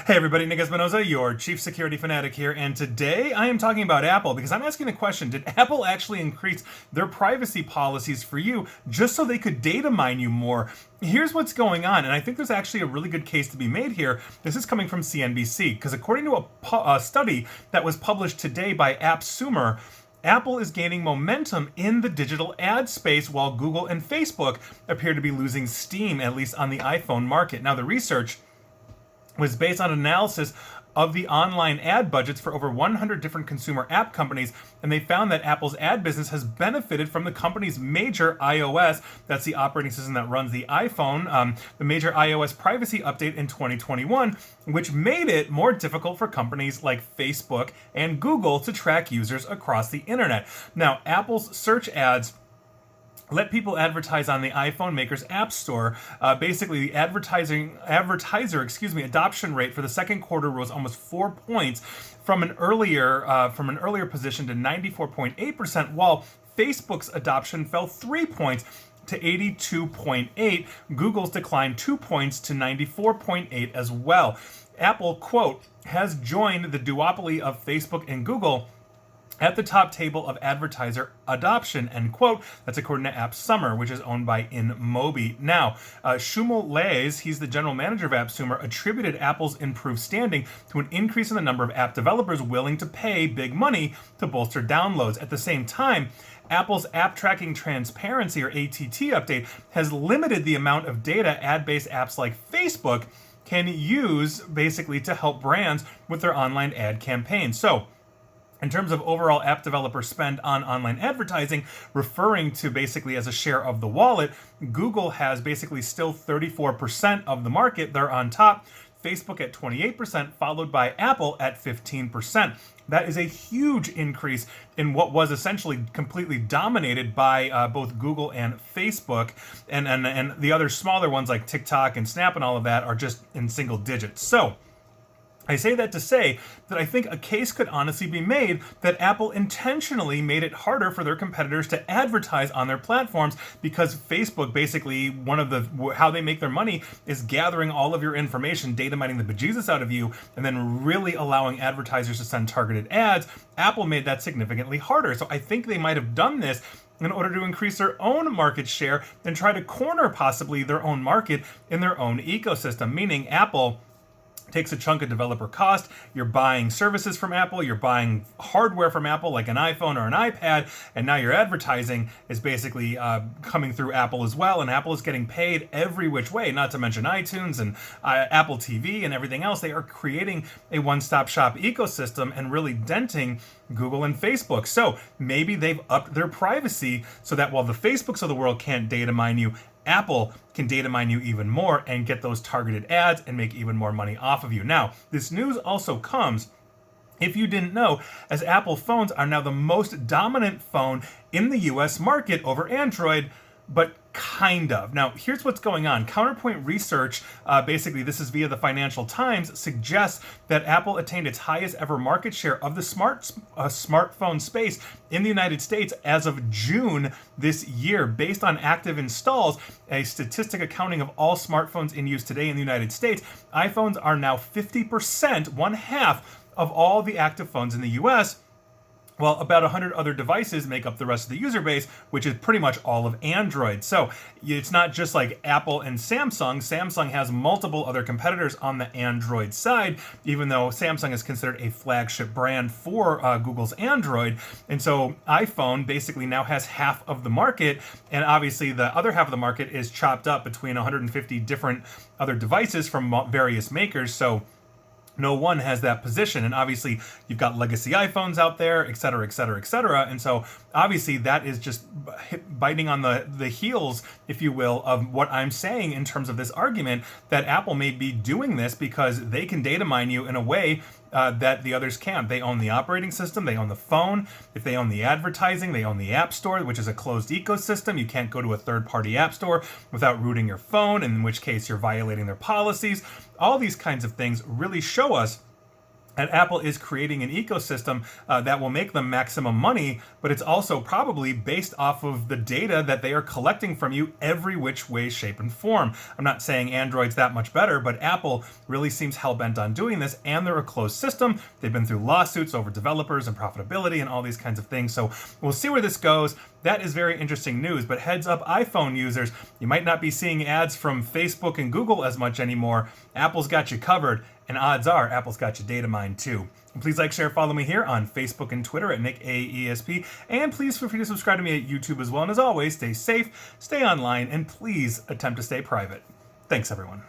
Hey everybody, Nick Espinosa, your chief security fanatic here, and today I am talking about Apple because I'm asking the question, did Apple actually increase their privacy policies for you just so they could data mine you more? Here's what's going on, and I think there's actually a really good case to be made here. This is coming from CNBC, because according to a study that was published today by AppSumer, Apple is gaining momentum in the digital ad space while Google and Facebook appear to be losing steam, at least on the iPhone market. Now, the research was based on analysis of the online ad budgets for over 100 different consumer app companies, and they found that Apple's ad business has benefited from the company's major iOS, that's the operating system that runs the iPhone, the major iOS privacy update in 2021, which made it more difficult for companies like Facebook and Google to track users across the internet. Now, Apple's search ads let people advertise on the iPhone maker's app store. Basically, the advertiser adoption rate for the second quarter rose almost 4 points from an earlier position to 94.8%, while Facebook's adoption fell 3 points to 82.8. Google's declined 2 points to 94.8 as well. Apple, quote, has joined the duopoly of Facebook and Google at the top table of advertiser adoption, end quote. That's according to AppSumer, which is owned by InMobi. Now, Shumul Lays, he's the general manager of AppSumer, attributed Apple's improved standing to an increase in the number of app developers willing to pay big money to bolster downloads. At the same time, Apple's App Tracking Transparency, or ATT update, has limited the amount of data ad-based apps like Facebook can use basically to help brands with their online ad campaigns. So, in terms of overall app developer spend on online advertising, referring to basically as a share of the wallet, Google has basically still 34% of the market. They're on top. Facebook at 28%, followed by Apple at 15%. That is a huge increase in what was essentially completely dominated by both Google and Facebook, and the other smaller ones like TikTok and Snap and all of that are just in single digits. So, I say that to say that I think a case could honestly be made that Apple intentionally made it harder for their competitors to advertise on their platforms, because Facebook, basically, how they make their money is gathering all of your information, data mining the bejesus out of you, and then really allowing advertisers to send targeted ads. Apple made that significantly harder. So I think they might have done this in order to increase their own market share and try to corner possibly their own market in their own ecosystem, meaning Apple takes a chunk of developer cost. You're buying services from Apple, you're buying hardware from Apple like an iPhone or an iPad, and now your advertising is basically coming through Apple as well, and Apple is getting paid every which way, not to mention iTunes and Apple TV and everything else. They are creating a one-stop shop ecosystem and really denting Google and Facebook. So maybe they've upped their privacy so that while the Facebooks of the world can't data mine you, Apple can data mine you even more and get those targeted ads and make even more money off of you. Now, this news also comes, if you didn't know, as Apple phones are now the most dominant phone in the US market over Android, but kind of. Now, here's what's going on. Counterpoint Research, basically this is via the Financial Times, suggests that Apple attained its highest ever market share of the smartphone space in the United States as of June this year. Based on active installs, a statistic accounting of all smartphones in use today in the United States, iPhones are now 50%, one half of all the active phones in the US, while about 100 other devices make up the rest of the user base, which is pretty much all of Android. So it's not just like Apple and Samsung. Samsung has multiple other competitors on the Android side, even though Samsung is considered a flagship brand for Google's Android. And so iPhone basically now has half of the market, and obviously the other half of the market is chopped up between 150 different other devices from various makers. So no one has that position, and obviously you've got legacy iPhones out there, et cetera, et cetera, et cetera. And so obviously that is just biting on the heels, if you will, of what I'm saying in terms of this argument that Apple may be doing this because they can data mine you in a way that the others can't. They own the operating system, they own the phone. If they own the advertising, they own the app store, which is a closed ecosystem. You can't go to a third-party app store without rooting your phone, in which case you're violating their policies. All these kinds of things really show us And Apple is creating an ecosystem that will make them maximum money, but it's also probably based off of the data that they are collecting from you every which way, shape, and form. I'm not saying Android's that much better, but Apple really seems hell-bent on doing this, and they're a closed system. They've been through lawsuits over developers and profitability and all these kinds of things. So we'll see where this goes. That is very interesting news, but heads up iPhone users, you might not be seeing ads from Facebook and Google as much anymore. Apple's got you covered, and odds are Apple's got your data mined too. And please like, share, follow me here on Facebook and Twitter at NickAESP, and please feel free to subscribe to me at YouTube as well. And as always, stay safe, stay online, and please attempt to stay private. Thanks, everyone.